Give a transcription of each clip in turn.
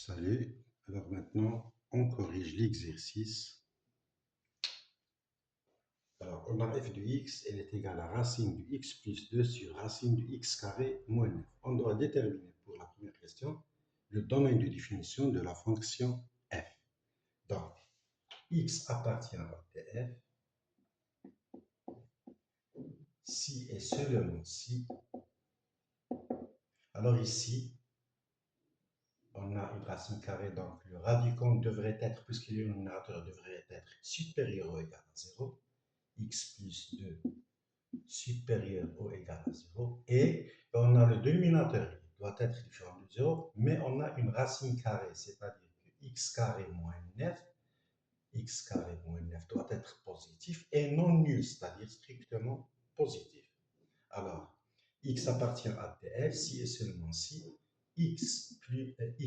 Salut. Alors maintenant, on corrige l'exercice. Alors, on a f de x, elle est égale à racine du x plus 2 sur racine du x carré moins 9. On doit déterminer pour la première question le domaine de définition de la fonction f. Donc, x appartient à tf si et seulement si. Alors ici, on a une racine carrée, donc le radicand devrait être, puisque le dénominateur devrait être supérieur ou égal à 0, x plus 2 supérieur ou égal à 0, et on a le dénominateur qui doit être différent de 0, mais on a une racine carrée, c'est-à-dire que x carré moins 9, x carré moins 9 doit être positif et non nul, c'est-à-dire strictement positif. Alors, x appartient à tf si et seulement si x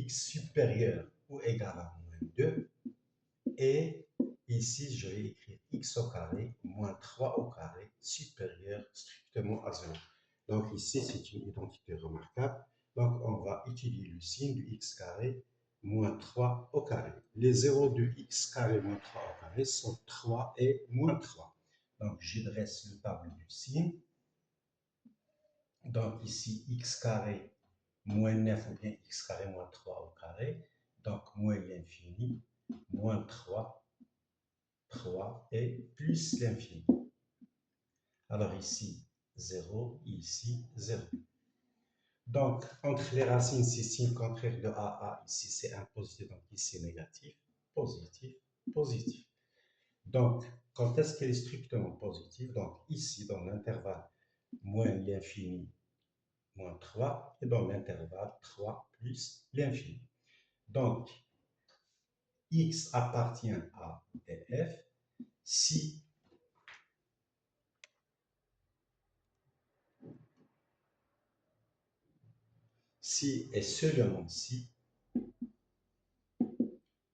supérieur ou égal à moins 2, et ici, je vais écrire x au carré moins 3 au carré supérieur strictement à 0. Donc ici, c'est une identité remarquable. Donc on va étudier le signe du x carré moins 3 au carré. Les zéros de x carré moins 3 au carré sont 3 et moins 3. Donc je dresse le tableau du signe. Donc ici, x carré moins 9 ou bien x carré moins 3 au carré. Donc moins l'infini, moins 3 et plus l'infini. Alors ici, 0, ici, 0. Donc, entre les racines, c'est signe contraire de a, ici c'est un positif, donc ici négatif, positif, positif. Donc, quand est-ce qu'elle est strictement positive? Donc ici, dans l'intervalle moins l'infini, moins 3, et dans l'intervalle 3 plus l'infini. Donc, x appartient à df si et seulement si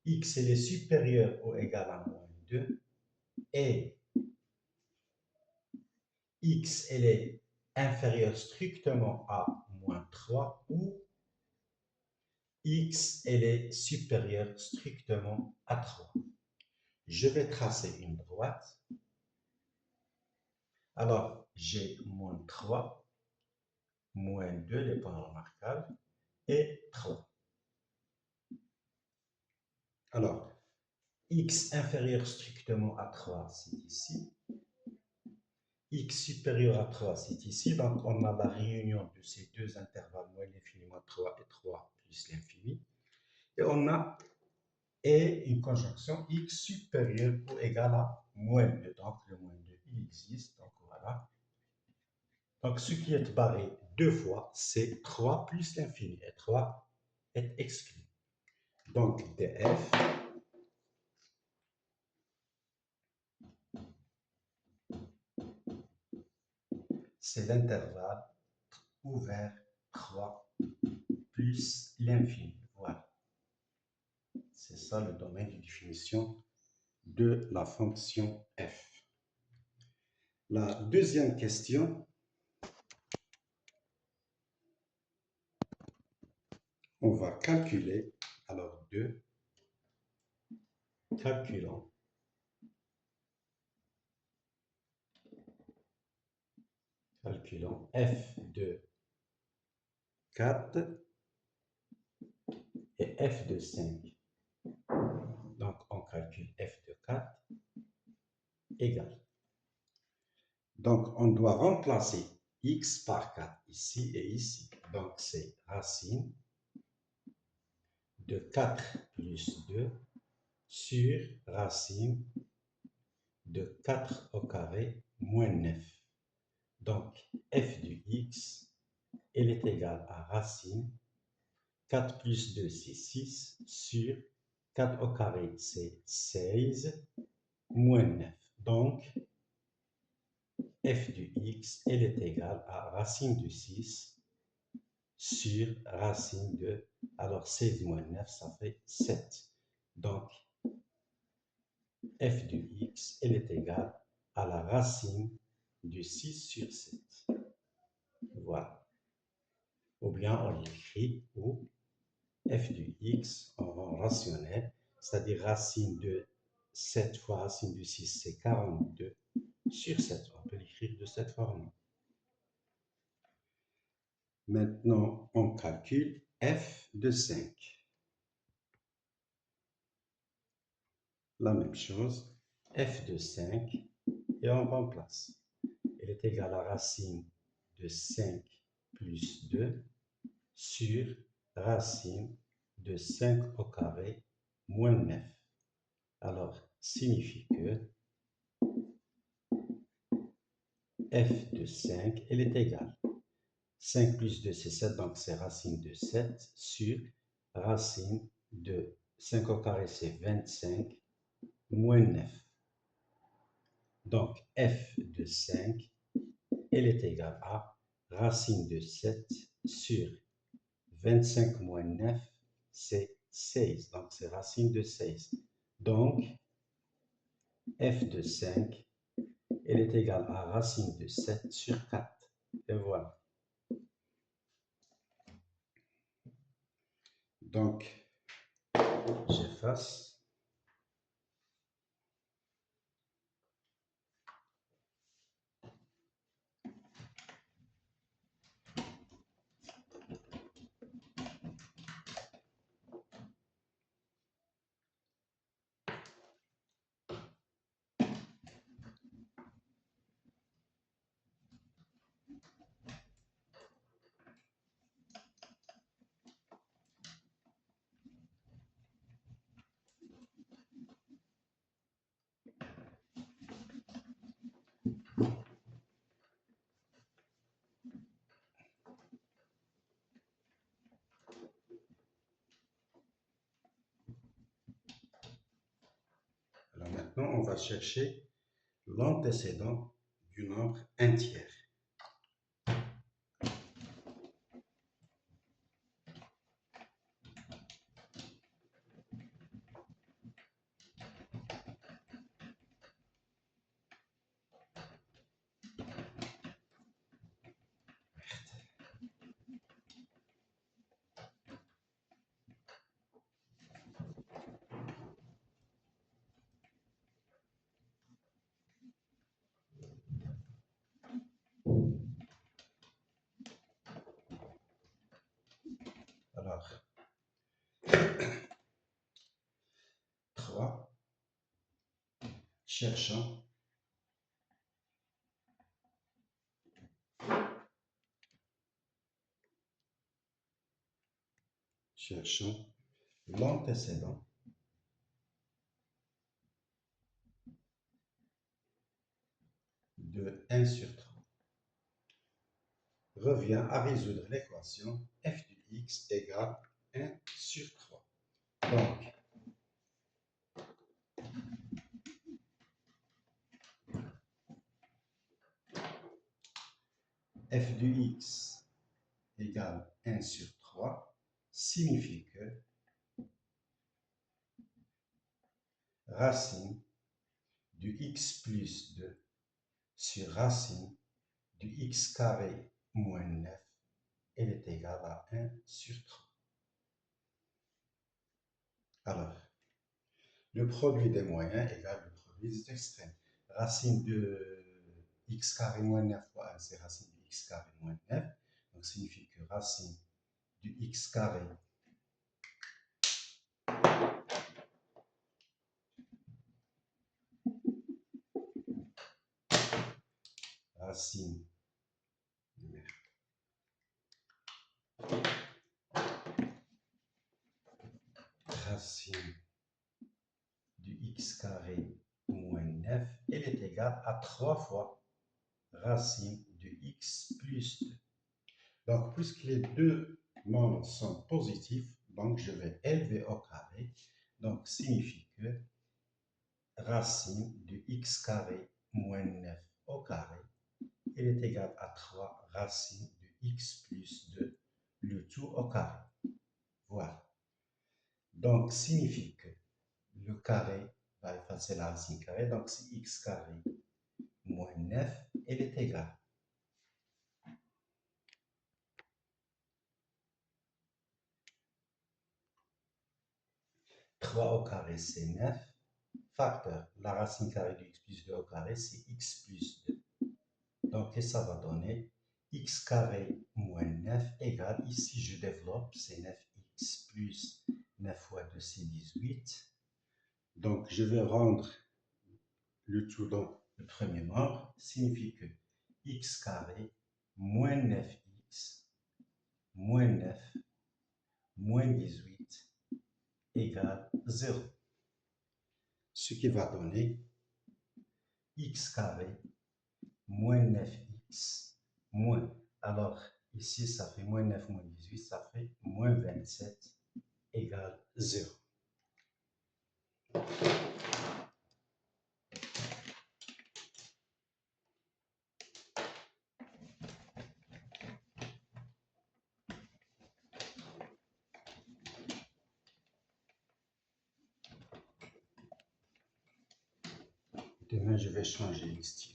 x est supérieur ou égal à moins 2 et x est inférieur strictement à moins 3 ou x est supérieur strictement à 3. Je vais tracer une droite. Alors, j'ai moins 3, moins 2, les points remarquables, et 3. Alors, x inférieur strictement à 3, c'est ici. X supérieur à 3, c'est ici. Donc, on a la réunion de ces deux intervalles, moins l'infini, moins 3 et 3 plus l'infini. Et on a une conjonction x supérieur ou égal à moins 2. Donc, le moins 2, il existe. Donc, voilà. Donc, ce qui est barré deux fois, c'est 3 plus l'infini. Et 3 est exclu. Donc, df c'est l'intervalle ouvert 3 plus l'infini. Voilà. C'est ça le domaine de définition de la fonction f. La deuxième question, on va calculer, alors 2, calculons f de 4 et f de 5. Donc, on calcule f de 4 égale. Donc, on doit remplacer x par 4 ici et ici. Donc, c'est racine de 4 plus 2 sur racine de 4 au carré moins 9. Donc, f de x, elle est égale à racine 4 plus 2, c'est 6, sur 4 au carré, c'est 16, moins 9. Donc, f de x, elle est égale à racine de 6 sur racine de, alors 16 moins 9, ça fait 7. Donc, f de x, elle est égale à la racine de 6 sur 7. Voilà. Ou bien on l'écrit ou f de x en rang rationnel, c'est-à-dire racine de 7 fois racine de 6, c'est 42 sur 7. On peut l'écrire de cette forme. Maintenant, on calcule f de 5. La même chose, f de 5, et on remplace. Elle est égale à racine de 5 plus 2 sur racine de 5 au carré moins 9. Alors, signifie que f de 5, elle est égale. 5 plus 2, c'est 7, donc c'est racine de 7 sur racine de 5 au carré, c'est 25, moins 9. Donc, f de 5, elle est égale à racine de 7 sur 25 moins 9, c'est 16. Donc, c'est racine de 16. Donc, f de 5, elle est égale à racine de 7 sur 4. Et voilà. Donc, j'efface. Alors maintenant, on va chercher l'antécédent du nombre entier. Alors, 3, cherchons l'antécédent de 1 sur 3. Revient à résoudre l'équation f de x égale 1 sur 3. Donc, f de x égale 1 sur 3 signifie que racine de x plus 2 sur racine de x carré moins 9, elle est égale à 1 sur 3. Alors, le produit des moyens égale le produit des extrêmes. Racine de x carré moins 9 fois 1, c'est racine de x carré moins 9. Donc, signifie que racine de x carré racine de x carré moins 9, elle est égale à 3 fois racine de x plus 2. Donc, puisque les deux nombres sont positifs, donc je vais élever au carré. Donc, signifie que racine de x carré moins 9 au carré, elle est égale à 3 racine de x plus 2, le tout au carré. Voilà. Donc, signifie que le carré va effacer la racine carrée. Donc, c'est x carré moins 9, elle est égale 3 au carré, c'est 9. Facteur, la racine carrée de x plus 2 au carré, c'est x plus 2. Donc, qu'est-ce que ça va donner? X carré moins 9 égale, ici je développe, c'est 9x plus 9 fois 2, c'est 18. Donc, je vais rendre le tout dans le premier membre, signifie que x carré moins 9x moins 9 moins 18 égale 0. Ce qui va donner x carré moins 9x moins. Alors, ici, ça fait moins 9 moins 18, ça fait moins 27 égale 0. Demain, je vais changer le stylo.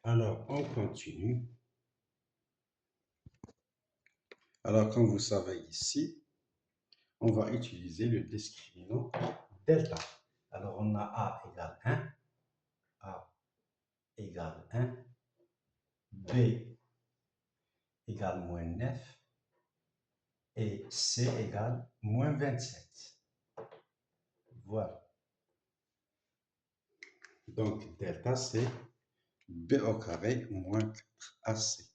Alors, on continue. Alors, comme vous savez ici, on va utiliser le discriminant delta. Alors, on a A égale 1, A égale 1, B égale moins 9 et C égale moins 27. Voilà. Donc, delta, c'est B au carré moins 4AC.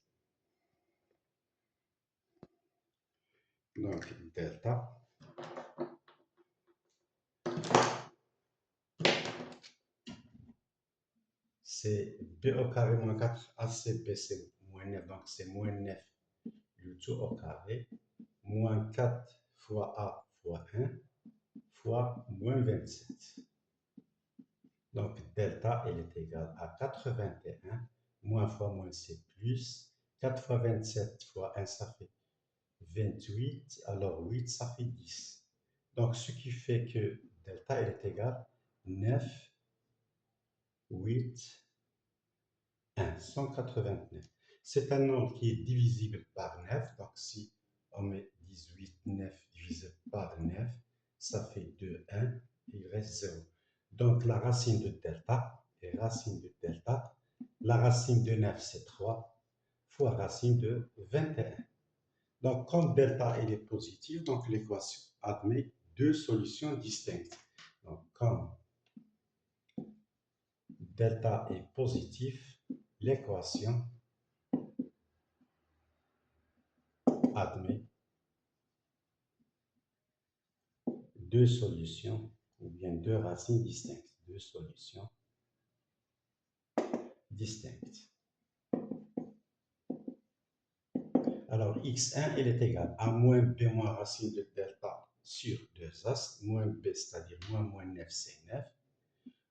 Donc, delta, c'est B au carré moins 4AC, B c'est moins 9, donc c'est moins 9, le tout au carré, moins 4 fois A fois 1, fois moins 27. Donc, delta, elle est égale à 81, moins fois moins c'est plus, 4 fois 27 fois 1, ça fait 28, alors 8, ça fait 10. Donc, ce qui fait que delta, elle est égale 9, 8, 1, 189. C'est un nombre qui est divisible par 9, donc si on met 18, 9 divisé par 9, ça fait 2, 1, il reste 0. Donc, la racine de delta est racine de delta. La racine de 9, c'est 3, fois racine de 21. Donc, comme delta elle est positive, donc l'équation admet deux solutions distinctes. Donc, comme delta est positif, l'équation admet deux solutions ou bien deux racines distinctes. Deux solutions distinctes. Alors, x1, elle est égale à moins b moins racine de delta sur 2as, moins b, c'est-à-dire moins 9, c'est 9,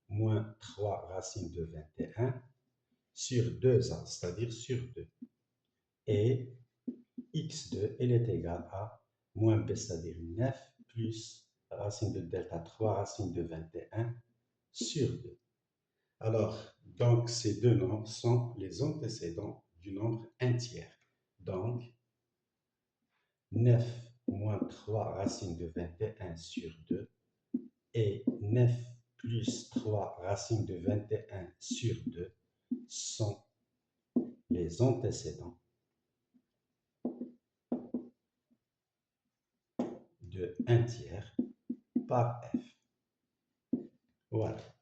moins 3 racine de 21, sur 2a, c'est-à-dire sur 2. Et x2, elle est égale à moins b, c'est-à-dire 9, plus racine de delta 3 racine de 21 sur 2. Alors, donc, ces deux nombres sont les antécédents du nombre entier. Donc, 9 moins 3 racine de 21 sur 2 et 9 plus 3 racine de 21 sur 2 sont les antécédents de 1 tiers par f. Voilà.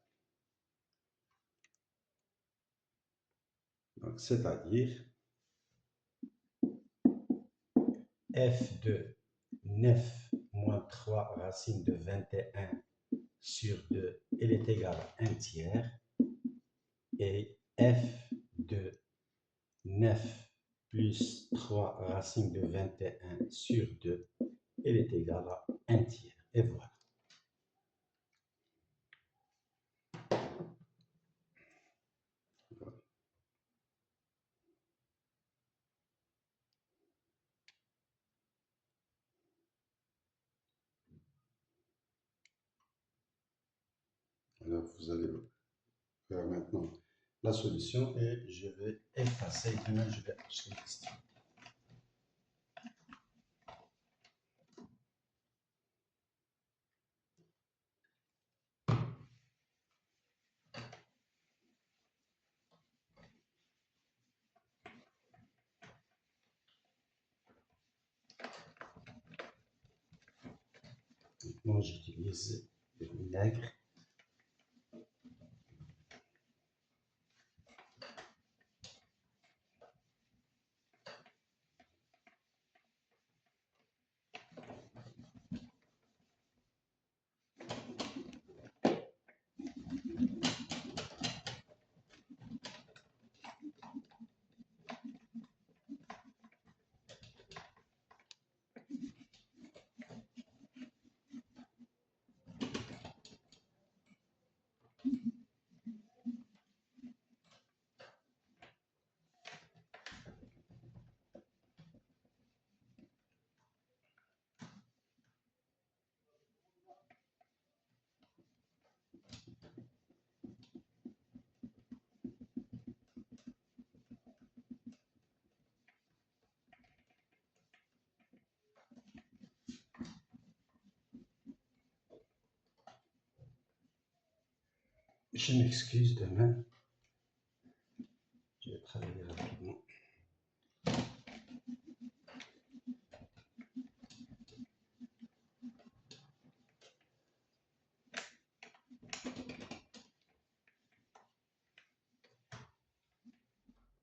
Donc, c'est-à-dire f de 9 moins 3 racine de 21 sur 2, elle est égale à 1 tiers, et f de 9 plus 3 racine de 21 sur 2, elle est égale à 1 tiers. Et voilà. vous allez faire maintenant la solution et je vais effacer. Demain, je vais acheter le stylo. Maintenant, j'utilise le vinaigre. Je m'excuse demain. Je vais travailler rapidement.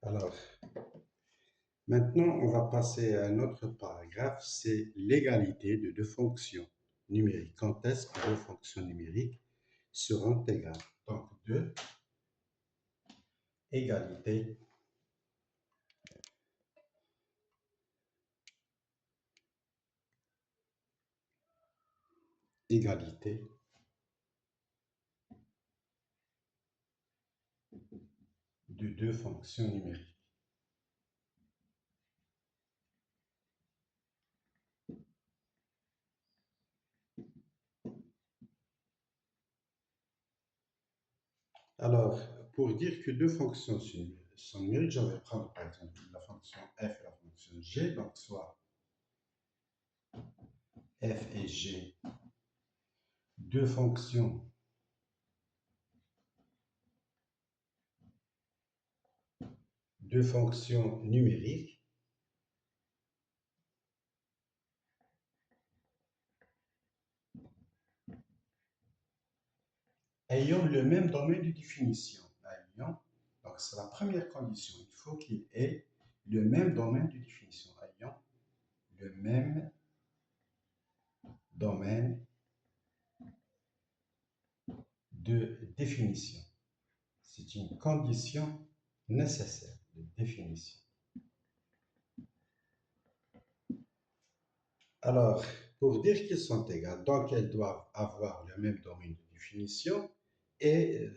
Alors, maintenant, on va passer à un autre paragraphe, c'est l'égalité de deux fonctions numériques. Quand est-ce que deux fonctions numériques seront égales? Donc, 2, égalité de deux fonctions numériques. Alors, pour dire que deux fonctions sont numériques, je vais prendre par exemple la fonction f et la fonction g, donc soit f et g, deux fonctions numériques ayant le même domaine de définition. Donc c'est la première condition, il faut qu'il ait le même domaine de définition, ayant le même domaine de définition. C'est une condition nécessaire de définition. Alors, pour dire qu'ils sont égales, donc elles doivent avoir le même domaine de définition et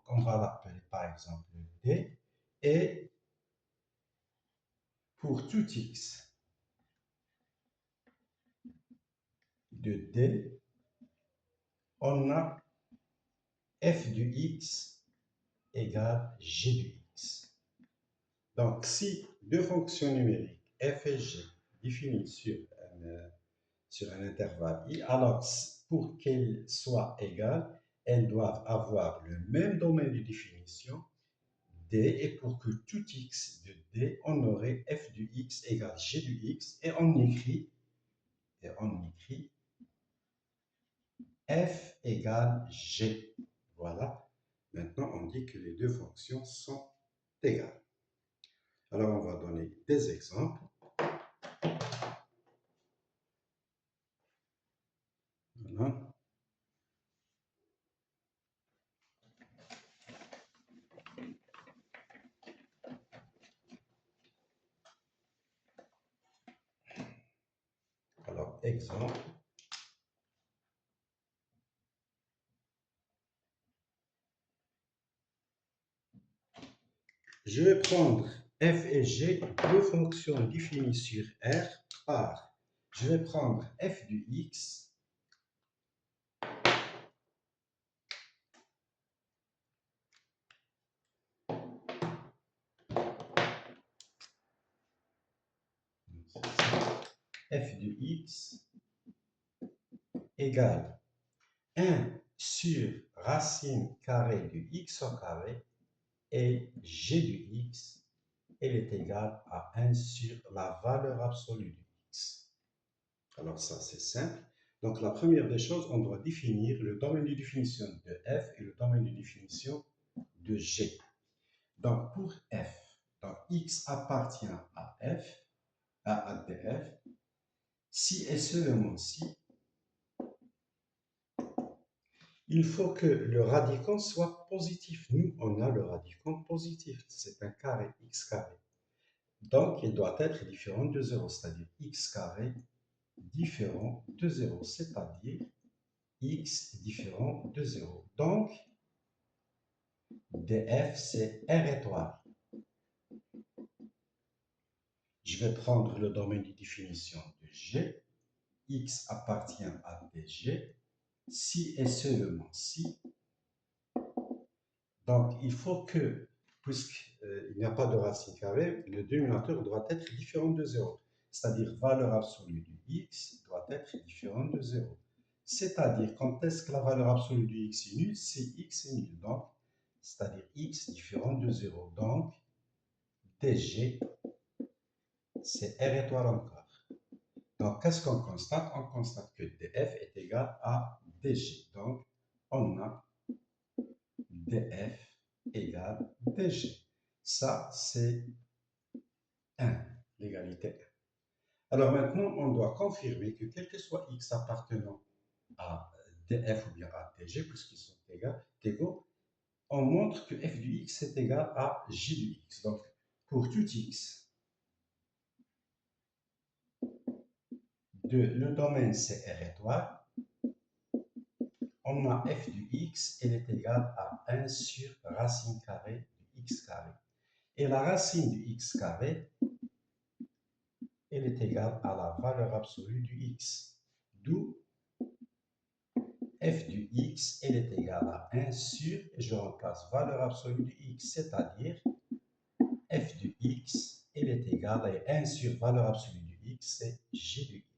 on va l'appeler par exemple D, et pour tout x de D, on a f du x égale g du x. Donc, si deux fonctions numériques f et g définies sur un intervalle i, alors pour qu'elles soient égales, elles doivent avoir le même domaine de définition d, et pour que tout x de d, on aurait f du x égale g du x, et on écrit f égale g. Voilà. Maintenant, on dit que les deux fonctions sont égales. Alors, on va donner des exemples. Voilà. Alors, exemple. Je vais prendre f et g, deux fonctions définies sur R par, je vais prendre f du x f de x égale 1 sur racine carrée de x au carré et g de x, elle est égale à 1 sur la valeur absolue de x. Alors ça, c'est simple. Donc la première des choses, on doit définir le domaine de définition de f et le domaine de définition de g. Donc pour f, donc x appartient à f, à df, si et seulement si, il faut que le radicand soit positif. Nous, on a le radicand positif, c'est un carré, x carré. Donc, il doit être différent de 0, c'est-à-dire x carré différent de 0, c'est-à-dire x différent de 0. Donc, df, c'est R étoile. Je vais prendre le domaine de définition de G. X appartient à dg. Si et seulement si. Donc, il faut que, puisqu'il n'y a pas de racine carrée, le dénominateur doit être différent de 0. C'est-à-dire, valeur absolue de x doit être différente de 0. C'est-à-dire, quand est-ce que la valeur absolue de x est nulle? C'est x est nul. Donc, c'est-à-dire x différent de 0. Donc, dg, c'est R étoile encore. Donc, qu'est-ce qu'on constate? On constate que df est égal à dg. Donc, on a df égale dg. Ça, c'est 1, l'égalité 1. Alors maintenant, on doit confirmer que quel que soit x appartenant à df ou bien à dg, puisqu'ils sont égaux, on montre que f du x est égal à j du x. Donc, pour tout x, le domaine c'est R étoile, on a f du x, elle est égale à 1 sur racine carrée de x carré. Et la racine du x carré, elle est égale à la valeur absolue du x. D'où f du x, elle est égale à 1 sur, et je remplace valeur absolue du x, c'est-à-dire f du x, elle est égale à 1 sur valeur absolue du x, c'est j du x.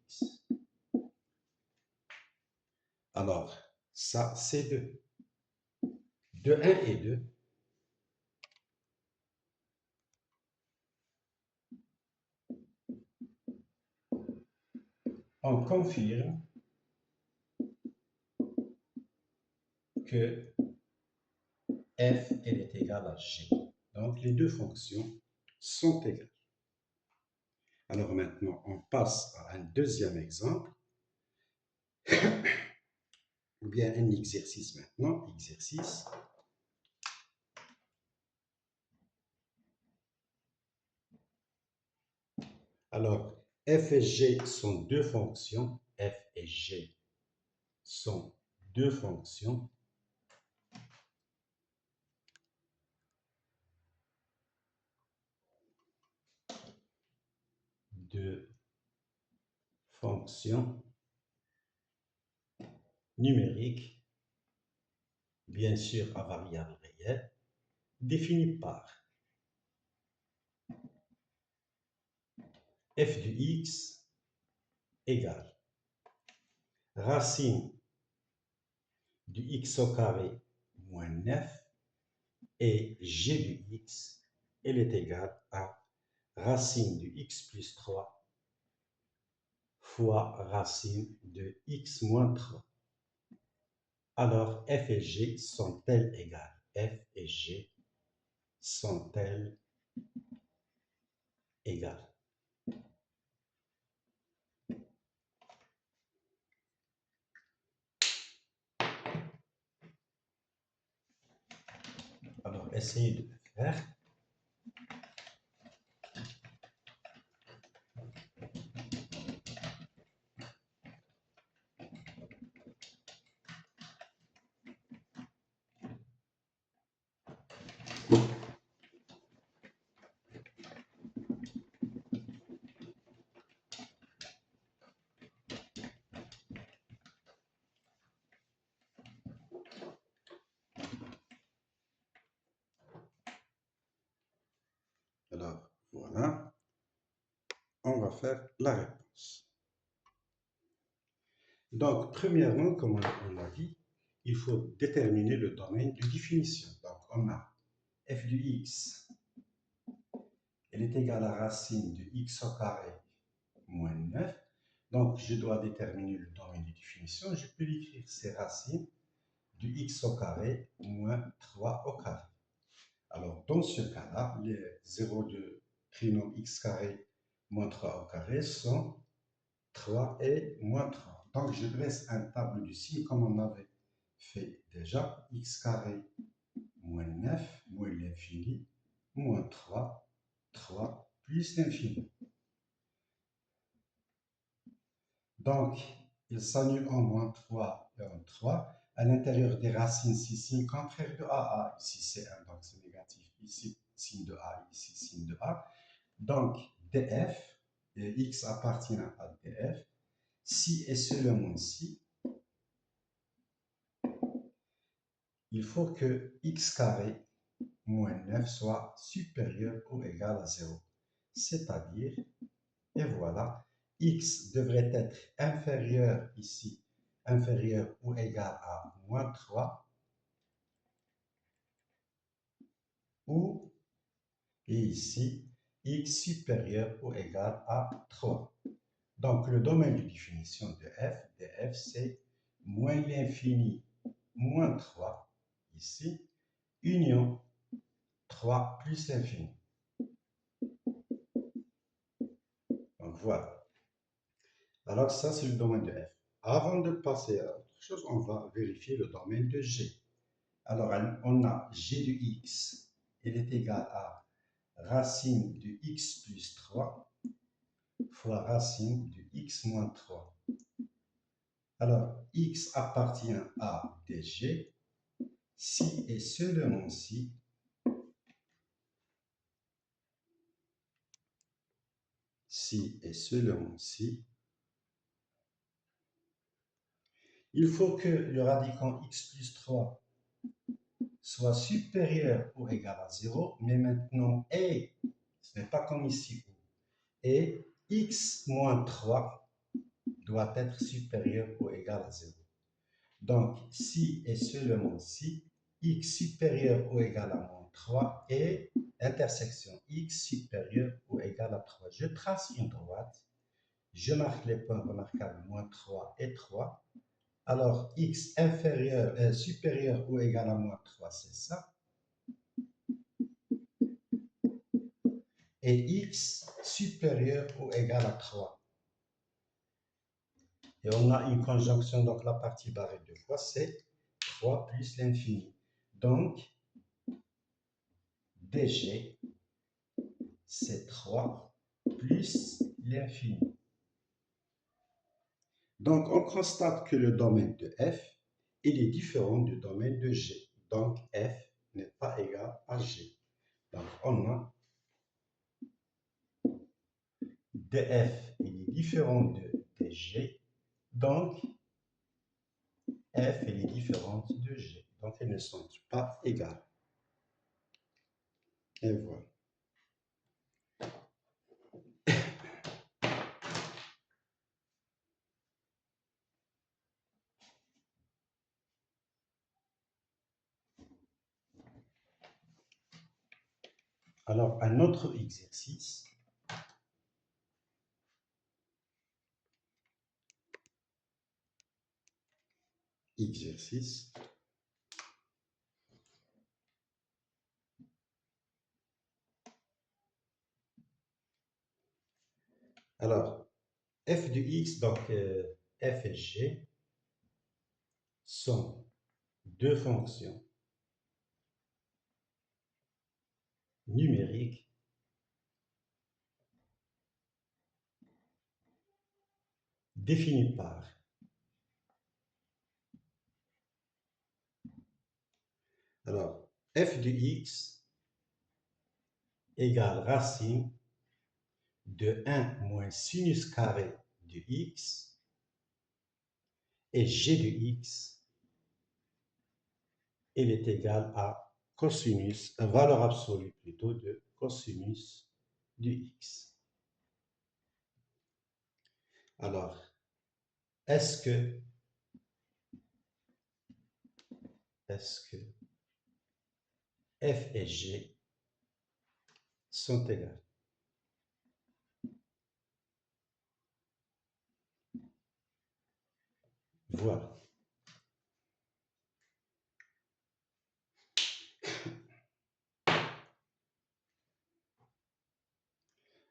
Alors, ça, c'est 2. De 1 et 2, on confirme que f, elle est égale à g. Donc, les deux fonctions sont égales. Alors maintenant, on passe à un deuxième exemple, ou bien un exercice maintenant, exercice. Alors, f et g sont deux fonctions, f et g sont deux fonctions. Deux fonctions numériques, bien sûr à variable réelle, définies par f de x égale racine du x au carré moins 9 et g de x, elle est égale à racine de x plus 3 fois racine de x moins 3. Alors, f et g sont-elles égales? F et g sont-elles égales? Alors, essayez de le faire. Alors, voilà, on va faire la réponse. Donc, premièrement, comme on l'a dit, il faut déterminer le domaine de définition. Donc, on a f de x, elle est égale à racine de x au carré moins 9. Donc, je dois déterminer le domaine de définition. Je peux l'écrire, c'est racine de x au carré moins 3 au carré. Alors, dans ce cas-là, les 0 de trinôme x carré moins 3 au carré sont 3 et moins 3. Donc, je dresse un tableau de signes comme on avait fait déjà. X carré moins 9 moins l'infini moins 3, 3 plus l'infini. Donc, il s'annule en moins 3 et en 3. À l'intérieur des racines, c'est signe contraire de AA. Ici, c'est 1, donc c'est négatif. Ici, signe de A, ici, signe de A. Donc, df, et x appartient à df, si et seulement si, il faut que x carré moins 9 soit supérieur ou égal à 0. C'est-à-dire, et voilà, x devrait être inférieur ici, inférieur ou égal à moins 3, ou, et ici, x supérieur ou égal à 3. Donc, le domaine de définition de f, c'est moins l'infini moins 3, ici, union 3 plus l'infini. Donc, voilà. Alors, ça, c'est le domaine de f. Avant de passer à autre chose, on va vérifier le domaine de g. Alors, on a g de x, il est égal à racine de x plus 3 fois racine de x moins 3. Alors, x appartient à dg si et seulement si et seulement si il faut que le radicand x plus 3 soit supérieur ou égal à 0, mais maintenant, et, ce n'est pas comme ici, et x moins 3 doit être supérieur ou égal à 0. Donc, si et seulement si, x supérieur ou égal à moins 3 et intersection x supérieur ou égal à 3. Je trace une droite, je marque les points remarquables moins 3 et 3. Alors, x supérieur ou égal à moins 3, c'est ça. Et x supérieur ou égal à 3. Et on a une conjonction, donc la partie barrée deux fois, c'est 3 plus l'infini. Donc, dg, c'est 3 plus l'infini. Donc, on constate que le domaine de f, il est différent du domaine de g. Donc, f n'est pas égal à g. Donc, on a df, il est différent de dg. Donc, f, elle est différente de g. Donc, elles ne sont pas égales. Et voilà. Alors, un autre exercice. Exercice. Alors, f de x, donc f et g, sont deux fonctions numériques définies par alors f de x égale racine de 1 moins sinus carré de x et g de x, elle est égale à cosinus, valeur absolue plutôt de cosinus de x. Alors, est-ce que, est-ce que F et G sont égales? Voilà.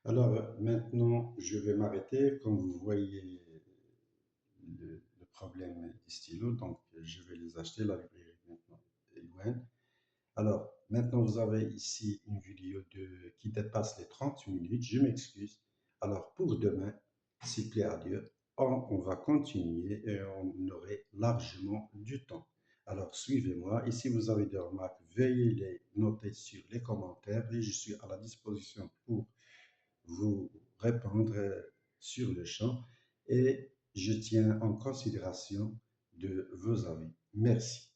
Alors maintenant, je vais m'arrêter. Comme vous voyez le problème des stylos, donc je vais les acheter. La librairie maintenant est loin. Alors maintenant, vous avez ici une vidéo qui dépasse les 30 minutes. Je m'excuse. Alors pour demain, s'il plaît à Dieu, on va continuer et on aurait largement du temps. Alors suivez-moi et si vous avez des remarques, veuillez les noter sur les commentaires et je suis à la disposition pour vous répondre sur le champ et je tiens en considération de vos avis. Merci.